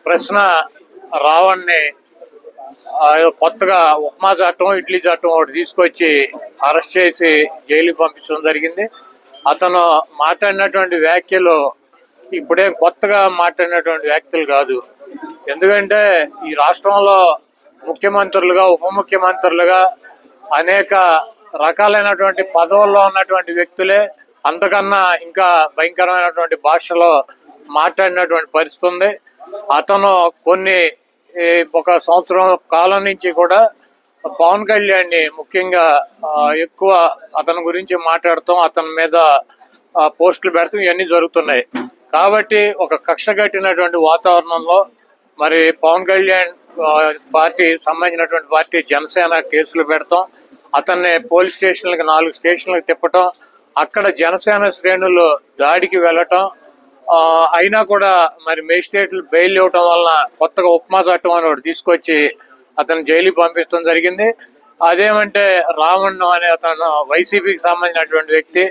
ప్రశ్న రావణ్ణి కొత్తగా ఉప్మా చట్టం ఇడ్లీ చట్టం ఒకటి తీసుకొచ్చి అరెస్ట్ చేసి జైలుకి పంపించడం జరిగింది. అతను మాట్లాడినటువంటి వ్యాఖ్యలు ఇప్పుడేం కొత్తగా మాట్లాడినటువంటి వ్యాఖ్యలు కాదు. ఎందుకంటే ఈ రాష్ట్రంలో ముఖ్యమంత్రులుగా ఉప ముఖ్యమంత్రులుగా అనేక రకాలైనటువంటి పదవుల్లో ఉన్నటువంటి వ్యక్తులే అంతకన్నా ఇంకా భయంకరమైనటువంటి భాషలో మాట్లాడినటువంటి పరిస్థితి ఉంది. అతను ఒక సంవత్సరం కాలం నుంచి కూడా పవన్ కళ్యాణ్ని ముఖ్యంగా ఎక్కువ అతని గురించి మాట్లాడతాం, అతని మీద పోస్టులు పెడతాం, ఇవన్నీ జరుగుతున్నాయి. కాబట్టి ఒక కక్ష కట్టినటువంటి వాతావరణంలో మరి పవన్ కళ్యాణ్ పార్టీ సంబంధించినటువంటి పార్టీ జనసేన కేసులు పెడతాం, అతన్ని పోలీస్ స్టేషన్లకు 4 స్టేషన్లకు తిప్పటం, అక్కడ జనసేన శ్రేణులు దాడికి వెళ్ళటం, అయినా కూడా మరి మేజిస్ట్రేట్లు బెయిల్ ఇవ్వటం వలన కొత్తగా ఉప్మా చట్టం అని ఒకటి తీసుకొచ్చి అతను జైలుకి పంపించడం జరిగింది. అదేమంటే రావణ్ అనే అతను వైసీపీకి సంబంధించినటువంటి వ్యక్తి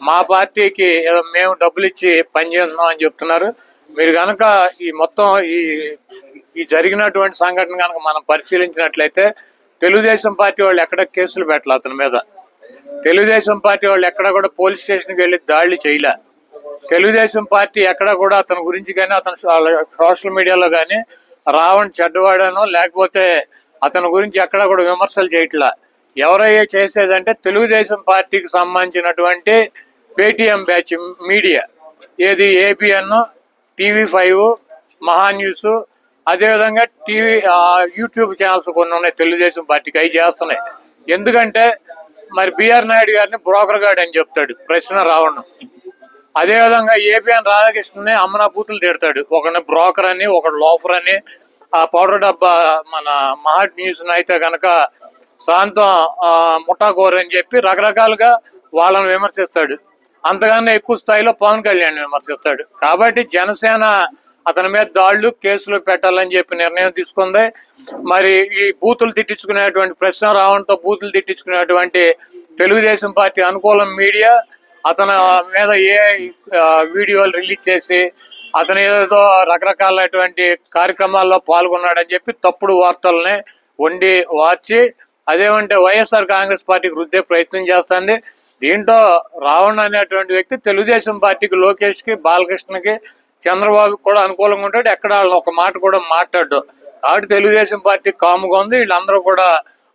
మా పార్టీకి మేము డబ్బులు ఇచ్చి పనిచేస్తున్నాం అని చెప్తున్నారు. మీరు కనుక ఈ మొత్తం ఈ జరిగినటువంటి సంఘటన కనుక మనం పరిశీలించినట్లయితే తెలుగుదేశం పార్టీ వాళ్ళు ఎక్కడ కేసులు పెట్టలే అతని మీద. తెలుగుదేశం పార్టీ వాళ్ళు ఎక్కడ కూడా పోలీస్ స్టేషన్కి వెళ్ళి దాడులు చేయలే. తెలుగుదేశం పార్టీ ఎక్కడ కూడా అతని గురించి కానీ అతను సోషల్ మీడియాలో కానీ రావణ్ చెడ్డవాడనో లేకపోతే అతని గురించి ఎక్కడ కూడా విమర్శలు చేయట్లా. ఎవరయ్యే చేసేదంటే తెలుగుదేశం పార్టీకి సంబంధించినటువంటి పేటీఎం బ్యాచ్ మీడియా, ఏది ఏబిఎన్, TV5, మహా న్యూస్, అదేవిధంగా యూట్యూబ్ ఛానల్స్ కొన్ని ఉన్నాయి తెలుగుదేశం పార్టీకి, అవి చేస్తున్నాయి. ఎందుకంటే మరి బిఆర్ నాయుడు గారిని బ్రోకర్ గార్డ్ అని చెప్తాడు ప్రశ్న రావణ్. అదేవిధంగా ఏబిఎన్ రాధాకృష్ణని అమ్మనా బూతులు తిడతాడు, ఒకరిని బ్రోకర్ అని, ఒకడు లోఫర్ అని. ఆ పౌడర్ డబ్బా మన మహా న్యూస్ అయితే కనుక శాంతం ముఠాకోర్ అని చెప్పి రకరకాలుగా వాళ్ళని విమర్శిస్తాడు. అంతకన్నా ఎక్కువ స్థాయిలో పవన్ కళ్యాణ్ విమర్శిస్తాడు. కాబట్టి జనసేన అతని మీద దాడులు కేసులు పెట్టాలని చెప్పి నిర్ణయం తీసుకుంది. మరి ఈ బూతులు తిట్టించుకునేటువంటి ప్రశ్న రావడంతో బూతులు తిట్టించుకునేటువంటి తెలుగుదేశం పార్టీ అనుకూలం మీడియా అతని మీద వీడియోలు రిలీజ్ చేసి అతను ఏదో రకరకాలైనటువంటి కార్యక్రమాల్లో పాల్గొన్నాడని చెప్పి తప్పుడు వార్తల్ని వండి వార్చి అదేమంటే వైఎస్ఆర్ కాంగ్రెస్ పార్టీకి రుద్దే ప్రయత్నం చేస్తుంది. దీంట్లో రావణ్ అనేటువంటి వ్యక్తి తెలుగుదేశం పార్టీకి, లోకేష్ కి, బాలకృష్ణకి, చంద్రబాబుకి కూడా అనుకూలంగా ఉంటాడు. ఎక్కడ ఒక మాట కూడా మాట్లాడు. కాబట్టి తెలుగుదేశం పార్టీ కాముగా ఉంది. వీళ్ళందరూ కూడా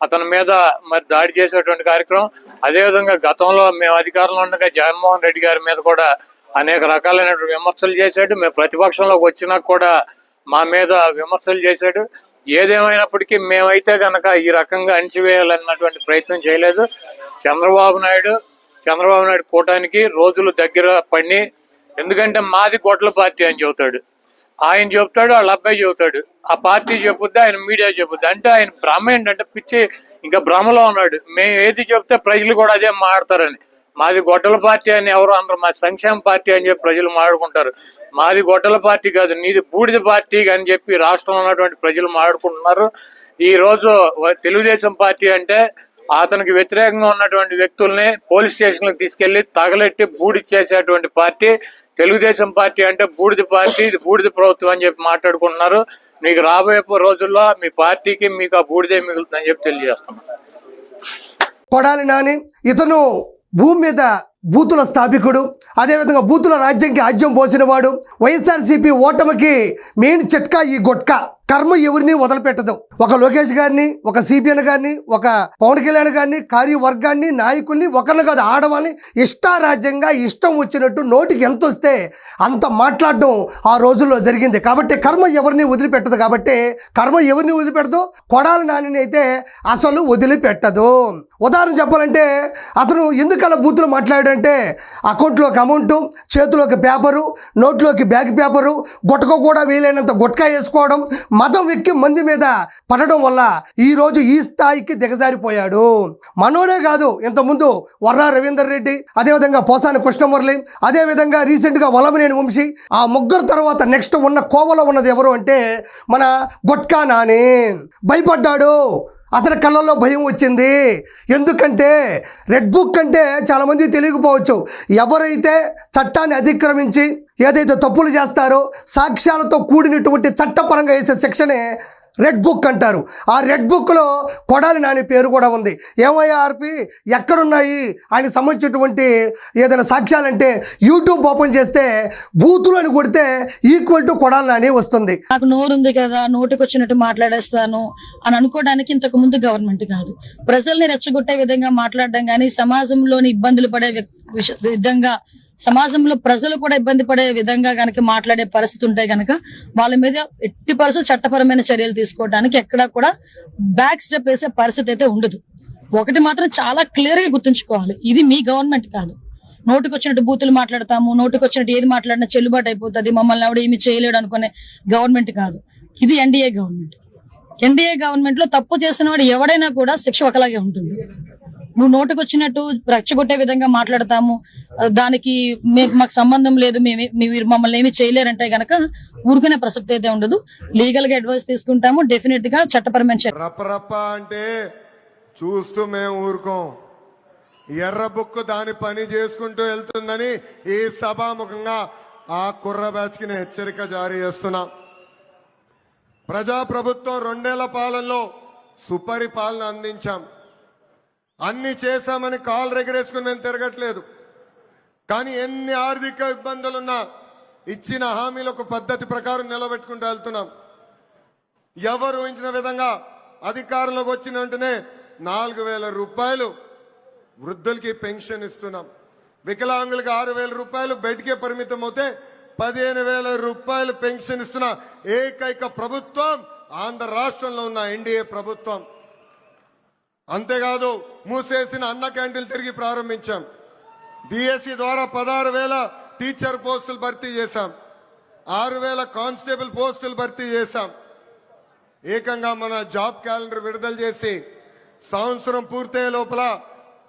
అతని మీద మరి దాడి చేసేటువంటి కార్యక్రమం. అదేవిధంగా గతంలో మేము అధికారంలో ఉండగా జగన్మోహన్ రెడ్డి గారి మీద కూడా అనేక రకాలైనటువంటి విమర్శలు చేశాడు. మేము ప్రతిపక్షంలోకి వచ్చినా కూడా మా మీద విమర్శలు చేశాడు. ఏదేమైనప్పటికీ మేమైతే కనుక ఈ రకంగా అణిచివేయాలన్నటువంటి ప్రయత్నం చేయలేదు. చంద్రబాబు నాయుడు కూటానికి రోజులు దగ్గర పడి, ఎందుకంటే మాది గొడ్ల పార్టీ అని చెబుతాడు, ఆయన చెబుతాడు, వాళ్ళ అబ్బాయి చెబుతాడు, ఆ పార్టీ చెబుద్ది, ఆయన మీడియా చెబుద్ది. అంటే ఆయన భ్రమ ఏంటంటే పిచ్చి, ఇంకా భ్రమలో ఉన్నాడు. మేము ఏది చెప్తే ప్రజలు కూడా అదే మాట్లాడతారని. మాది గొడ్డల పార్టీ అని ఎవరు అనరు, మాది సంక్షేమ పార్టీ అని చెప్పి ప్రజలు మాట్లాడుకుంటారు. మాది గొడ్డల పార్టీ కాదు, నీది బూడిద పార్టీ అని చెప్పి రాష్ట్రంలో ఉన్నటువంటి ప్రజలు మాట్లాడుకుంటున్నారు. ఈ రోజు తెలుగుదేశం పార్టీ అంటే అతనికి వ్యతిరేకంగా ఉన్నటువంటి వ్యక్తుల్ని పోలీస్ స్టేషన్లకు తీసుకెళ్లి తగలెట్టి బూడిచ్చేసేటువంటి పార్టీ తెలుగుదేశం పార్టీ. అంటే బూడిద పార్టీ, ఇది బూడిద ప్రభుత్వం అని చెప్పి మాట్లాడుకుంటున్నారు. మీకు రాబోయే రోజుల్లో మీ పార్టీకి మీకు ఆ బూడిదే మిగులుతుందని చెప్పి తెలియజేస్తున్నాను. కొడాలి నాని ఇతను భూమి మీద బూతుల స్థాపికుడు, అదేవిధంగా బూతుల రాజ్యంకి ఆజ్యం పోసినవాడు. వైఎస్ఆర్సీపీ ఓటమికి మెయిన్ చిట్కా ఈ గుట్కా. కర్మ ఎవరిని వదిలిపెట్టదు. ఒక లోకేష్ గారిని, ఒక సిపిఎన్ గారిని, ఒక పవన్ కళ్యాణ్ గారిని, కార్యవర్గాన్ని, నాయకుల్ని, ఒకరిని కాదు ఆడవాళ్ళని ఇష్టారాజ్యంగా ఇష్టం వచ్చినట్టు నోటికి ఎంత వస్తే అంత మాట్లాడడం ఆ రోజుల్లో జరిగింది. కాబట్టి కర్మ ఎవరిని వదిలిపెట్టదు. కాబట్టి కర్మ ఎవరిని వదిలిపెట్టదు, కొడాలి నానిని అయితే అసలు వదిలిపెట్టదు. ఉదాహరణ చెప్పాలంటే అతను ఎందుకలా బూతులు మాట్లాడాడంటే అకౌంట్లోకి అమౌంట్, చేతిలోకి పేపరు, నోట్లోకి బ్యాగ్ పేపరు, గుట్టక కూడా వేయలేనంత గుట్కా వేసుకోవడం, మతం ఎక్కి మంది మీద పడడం వల్ల ఈరోజు ఈ స్థాయికి దిగజారిపోయాడు. మనోడే కాదు, ఇంతకుముందు వర్రా రవీందర్ రెడ్డి, అదేవిధంగా పోసాని కృష్ణమురళి, అదేవిధంగా రీసెంట్గా వల్లభనేని వంశీ, ఆ ముగ్గురు తర్వాత నెక్స్ట్ ఉన్న కోవలో ఉన్నది ఎవరు అంటే మన గుట్కా నాని. భయపడ్డాడు, అతని కళ్ళల్లో భయం వచ్చింది. ఎందుకంటే రెడ్ బుక్ అంటే చాలామంది తెలియకపోవచ్చు, ఎవరైతే చట్టాన్ని అతిక్రమించి ఏదైతే తప్పులు చేస్తారో సాక్ష్యాలతో కూడినటువంటి చట్టపరంగా వేసే శిక్షనే రెడ్ బుక్ అంటారు. ఆ రెడ్ బుక్లో కొడాలి నాని పేరు కూడా ఉంది. ఏమయ్యా ఆర్పి ఎక్కడున్నాయి ఆయనకి సంబంధించినటువంటి ఏదైనా సాక్ష్యాలంటే యూట్యూబ్ ఓపెన్ చేస్తే బూతులను కొడితే ఈక్వల్ టు కొడాలి నాని వస్తుంది. నాకు నోరు ఉంది కదా, నోటికి వచ్చినట్టు మాట్లాడేస్తాను అని అనుకోవడానికి ఇంతకు ముందు గవర్నమెంట్ కాదు. ప్రజల్ని రెచ్చగొట్టే విధంగా మాట్లాడడం కానీ, సమాజంలోని ఇబ్బందులు పడే విధంగా, సమాజంలో ప్రజలు కూడా ఇబ్బంది పడే విధంగా కనుక మాట్లాడే పరిస్థితి ఉంటే కనుక వాళ్ళ మీద ఎట్టి పరిస్థితి చట్టపరమైన చర్యలు తీసుకోవడానికి ఎక్కడా కూడా బ్యాక్ స్టెప్ వేసే పరిస్థితి అయితే ఉండదు. ఒకటి మాత్రం చాలా క్లియర్ గా గుర్తుంచుకోవాలి, ఇది మీ గవర్నమెంట్ కాదు. నోటికి వచ్చినట్టు బూతులు మాట్లాడతాము, నోటికి వచ్చినట్టు ఏది మాట్లాడినా చెల్లుబాటు అయిపోతుంది, మమ్మల్ని ఎవడు ఏమి చేయలేడు అనుకునే గవర్నమెంట్ కాదు. ఇది ఎన్డీఏ గవర్నమెంట్. ఎన్డీఏ గవర్నమెంట్ లో తప్పు చేసిన వాడు ఎవడైనా కూడా శిక్ష ఒకలాగే ఉంటుంది. నువ్వు నోటికి వచ్చినట్టు రెచ్చగొట్టే విధంగా మాట్లాడతాము, దానికి మాకు సంబంధం లేదు, మీరు మమ్మల్ని ఏమి చేయలేరంటే గనక ఊరుకునే ప్రసక్తి అయితే ఉండదు. లీగల్ గా అడ్వైస్ తీసుకుంటాము, డెఫినెట్ గా చట్టపరమైన రప్పరప్ప అంటే చూస్తూ మేము ఊరుకోం. ఎర్ర బుక్ దాని పని చేసుకుంటూ వెళ్తుందని ఈ సభాముఖంగా ఆ కుర్ర బ్యాచ్ కి హెచ్చరిక జారీ చేస్తున్నా. ప్రజాప్రభుత్వం 2 ఏళ్ల పాలనలో సుపరిపాలన అందించాం. అన్ని చేశామని కాలు రెగరేసుకుని మేము తిరగట్లేదు. కానీ ఎన్ని ఆర్థిక ఇబ్బందులున్నా ఇచ్చిన హామీలకు పద్ధతి ప్రకారం నిలబెట్టుకుంటూ వెళ్తున్నాం. ఎవరు ఊహించిన విధంగా అధికారంలోకి వచ్చిన వెంటనే 4,000 రూపాయలు వృద్ధులకి పెన్షన్ ఇస్తున్నాం. వికలాంగులకి 6,000 రూపాయలు బెడ్కే పరిమితం అవుతే 15,000 రూపాయలు పెన్షన్ ఇస్తున్న ఏకైక ప్రభుత్వం ఆంధ్ర రాష్ట్రంలో ఉన్న ఎన్డీఏ ప్రభుత్వం. అంతేకాదు మూసేసిన అన్న క్యాంటీన్లు తిరిగి ప్రారంభించాం. డిఎస్సి ద్వారా 16,000 టీచర్ పోస్టులు భర్తీ చేశాం. 6,000 కానిస్టేబుల్ పోస్టులు భర్తీ చేశాం. ఏకంగా మన జాబ్ క్యాలెండర్ విడుదల చేసి సంవత్సరం పూర్తయ్యే లోపల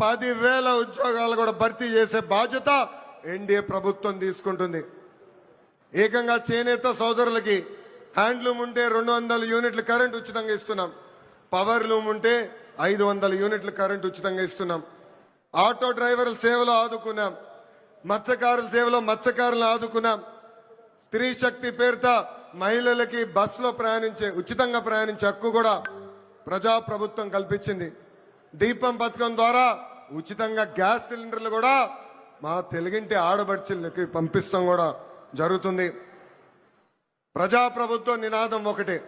10,000 ఉద్యోగాలు కూడా భర్తీ చేసే బాధ్యత ఎన్డీఏ ప్రభుత్వం తీసుకుంటుంది. ఏకంగా చేనేత సోదరులకి హ్యాండ్లూమ్ ఉంటే 200 యూనిట్ల కరెంట్ ఉచితంగా ఇస్తున్నాం. పవర్ లూమ్ ఉంటే 500 యూనిట్ల కరెంట్ ఉచితంగా ఇస్తున్నాం. ఆటో డ్రైవర్ల సేవలో ఆదుకున్నాం. మత్స్యకారుల సేవలో మత్స్యకారులను ఆదుకున్నాం. స్త్రీ శక్తి పేరుతో మహిళలకి బస్సులో ఉచితంగా ప్రయాణించే హక్కు కూడా ప్రజాప్రభుత్వం కల్పించింది. దీపం పథకం ద్వారా ఉచితంగా గ్యాస్ సిలిండర్లు కూడా మా తెలుగింటి ఆడబడుచులకి పంపిస్తాం కూడా జరుగుతుంది. ప్రజాప్రభుత్వం నినాదం ఒకటే,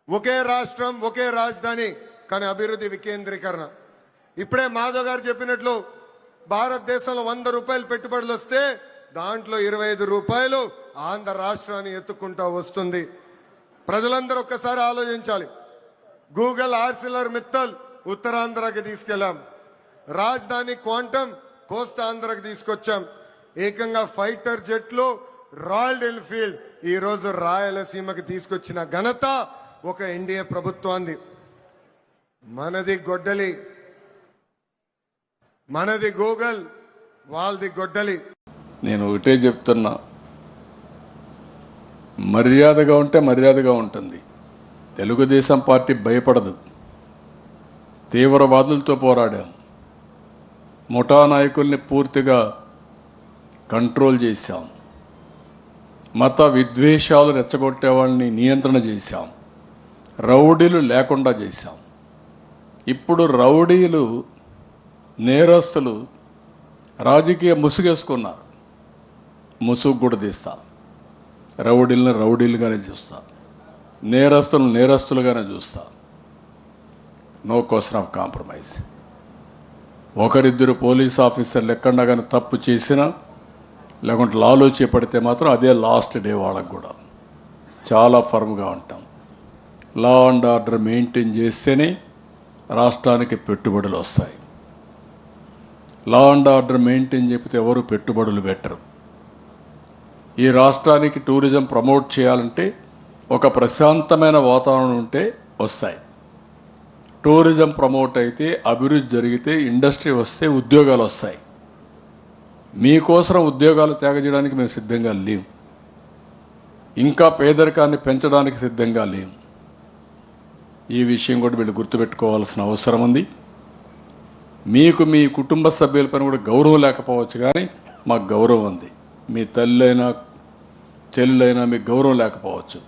ఒకే రాష్ట్రం ఒకే రాజధాని కానీ అభివృద్ధి వికేంద్రీకరణ. ఇప్పుడే మాధవ్ గారు చెప్పినట్లు భారతదేశంలో 100 రూపాయలు పెట్టుబడులు వస్తే దాంట్లో 25 రూపాయలు ఆంధ్ర రాష్ట్రాన్ని ఎత్తుకుంటా వస్తుంది. ప్రజలందరూ ఒక్కసారి ఆలోచించాలి. గూగుల్ ఆర్సిలర్ మిత్తల్ ఉత్తరాంధ్రకి తీసుకెళ్లాం. రాజధాని క్వాంటమ్ కోస్తాంధ్రకి తీసుకొచ్చాం. ఏకంగా ఫైటర్ జెట్లు రాయల్ ఎన్ఫీల్డ్ ఈ రోజు రాయలసీమకి తీసుకొచ్చిన ఘనత ఒక ఎన్డీఏ ప్రభుత్వాన్ని. మనది గొడ్డలి, మనది గూగుల్, వాళ్ళది గొడ్డలి. నేను ఒకటే చెప్తున్నా, మర్యాదగా ఉంటే మర్యాదగా ఉంటుంది. తెలుగుదేశం పార్టీ భయపడదు. తీవ్రవాదులతో పోరాడాం. ముఠా నాయకుల్ని పూర్తిగా కంట్రోల్ చేశాం. మత విద్వేషాలు రెచ్చగొట్టే వాళ్ళని నియంత్రణ చేశాం. రౌడీలు లేకుండా చేశాం. ఇప్పుడు రౌడీలు, నేరస్తులు రాజకీయ ముసుగేసుకున్నారు. ముసుగు కూడా తీస్తా. రౌడీలను రౌడీలుగానే చూస్తా, నేరస్తులను నేరస్తులుగానే చూస్తా. No question of compromise. ఒకరిద్దరు పోలీస్ ఆఫీసర్లు ఎక్కడా కానీ తప్పు చేసినా లేకుంటే లాలో చేపడితే మాత్రం అదే లాస్ట్ డే. వాళ్ళకు కూడా చాలా ఫర్మ్గా ఉంటాం. లా అండ్ ఆర్డర్ మెయింటైన్ చేస్తేనే రాష్ట్రానికి పెట్టుబడులు వస్తాయి. లా అండ్ ఆర్డర్ మెయింటైన్ చెప్తే ఎవరు పెట్టుబడులు పెట్టరు. ఈ రాష్ట్రానికి టూరిజం ప్రమోట్ చేయాలంటే ఒక ప్రశాంతమైన వాతావరణం ఉంటే వస్తాయి. టూరిజం ప్రమోట్ అయితే, అభివృద్ధి జరిగితే, ఇండస్ట్రీ వస్తే ఉద్యోగాలు వస్తాయి. మీకోసం ఉద్యోగాలు త్యాగ చేయడానికి మేము సిద్ధంగా లేము. ఇంకా పేదరికాన్ని పెంచడానికి సిద్ధంగా లేము. ఈ విషయం కూడా వీళ్ళు గుర్తుపెట్టుకోవాల్సిన అవసరం ఉంది. మీకు మీ కుటుంబ సభ్యులపైన కూడా గౌరవం లేకపోవచ్చు, కానీ మాకు గౌరవం ఉంది. మీ తల్లైనా చెల్లైనా మీకు గౌరవం లేకపోవచ్చు.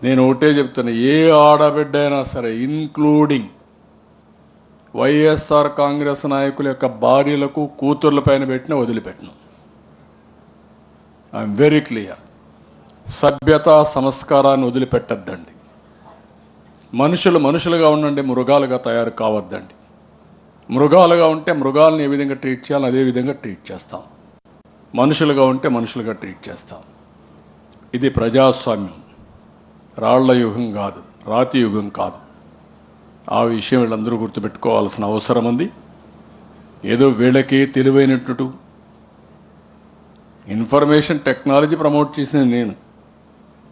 నేను ఒకటే చెప్తున్నా, ఏ ఆడబిడ్డ అయినా సరే ఇన్క్లూడింగ్ వైఎస్ఆర్ కాంగ్రెస్ నాయకుల యొక్క భార్యలకు కూతుర్ల పైన పెట్టిన వదిలిపెట్టను. I'm very clear. సభ్యత సంస్కారాన్ని వదిలిపెట్టద్దండి. మనుషులుగా ఉండండి, మృగాలుగా తయారు కావద్దండి. మృగాలుగా ఉంటే మృగాలను ఏ విధంగా ట్రీట్ చేయాలో అదే విధంగా ట్రీట్ చేస్తాం. మనుషులుగా ఉంటే మనుషులుగా ట్రీట్ చేస్తాం. ఇది ప్రజాస్వామ్యం, రాళ్ల యుగం కాదు, రాతి యుగం కాదు. ఆ విషయం వీళ్ళందరూ గుర్తుపెట్టుకోవాల్సిన అవసరం ఉంది. ఏదో వీళ్ళకే తెలివైనట్టు ఇన్ఫర్మేషన్ టెక్నాలజీ ప్రమోట్ చేసింది నేను.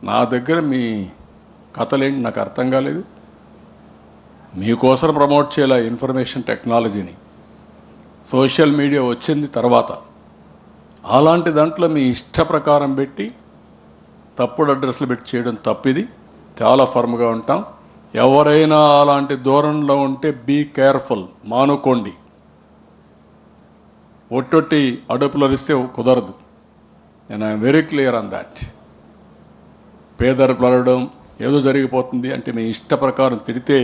నా దగ్గర మీ కథలేంటి నాకు అర్థం కాలేదు. మీకోసం ప్రమోట్ చేయాల ఇన్ఫర్మేషన్ టెక్నాలజీని. సోషల్ మీడియా వచ్చింది తర్వాత. అలాంటి దాంట్లో మీ ఇష్ట ప్రకారం పెట్టి తప్పుడు అడ్రస్లు పెట్టి చేయడం తప్పిది. చాలా ఫర్మ్గా ఉంటాం. ఎవరైనా అలాంటి ధోరణిలో ఉంటే బీ కేర్ఫుల్, మానుకోండి. ఒట్టొట్టి అడుపులరిస్తే కుదరదు. And I'm very clear on that. పేదరికలు అడగడం ఏదో జరిగిపోతుంది అంటే మీ ఇష్ట ప్రకారం తిడితే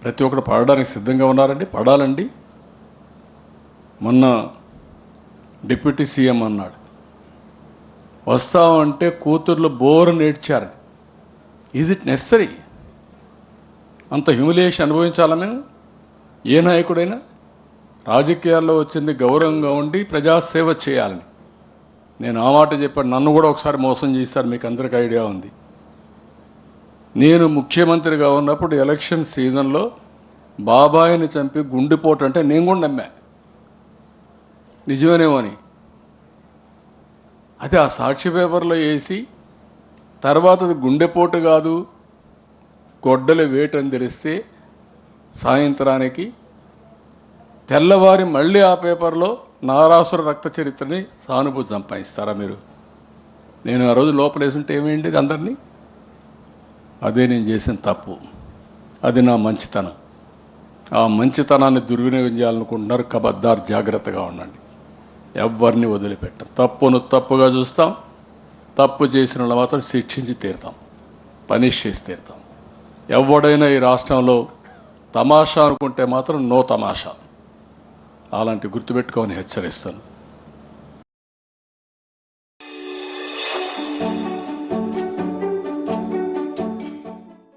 ప్రతి ఒక్కరు పడడానికి సిద్ధంగా ఉన్నారండి, పడాలండి. మొన్న డిప్యూటీ సీఎం అన్నాడు, వస్తామంటే కూతుర్లు బోరు నేడ్చారు. Is it necessary? అంత హ్యూమిలియేషన్ అనుభవించాలా మేము? ఏ నాయకుడైనా రాజకీయాల్లో వచ్చింది గౌరవంగా ఉండి ప్రజాసేవ చేయాలని. నేను ఆ మాట చెప్పాను. నన్ను కూడా ఒకసారి మోసం చేశారు, మీకు అందరికీ ఐడియా ఉంది. నేను ముఖ్యమంత్రిగా ఉన్నప్పుడు ఎలక్షన్ సీజన్లో బాబాయిని చంపి గుండెపోటు అంటే నేను కూడా నమ్మా, నిజమేనేమో అని. అది ఆ సాక్షి పేపర్లో వేసి తర్వాత అది గుండెపోటు కాదు గొడ్డలి వేటు అని తెలిస్తే సాయంత్రానికి తెల్లవారి మళ్ళీ ఆ పేపర్లో నారాసుర రక్త చరిత్రని సానుభూతి సంపాదిస్తారా మీరు? నేను ఆ రోజు లోపలేసుంటే ఏమైంది అందరినీ? అదే నేను చేసిన తప్పు. అది నా మంచితనం. ఆ మంచితనాన్ని దుర్వినియోగం చేయాలనుకుంటున్నారు. కబద్దార్, జాగ్రత్తగా ఉండండి. ఎవరిని వదిలిపెట్టాం. తప్పును తప్పుగా చూస్తాం. తప్పు చేసిన వాళ్ళు మాత్రం శిక్షించి తీరుతాం, పనిష్ చేసి తీరుతాం. ఎవడైనా ఈ రాష్ట్రంలో తమాషా అనుకుంటే మాత్రం నో తమాషా. అలాంటి గుర్తుపెట్టుకోమని హెచ్చరిస్తాను.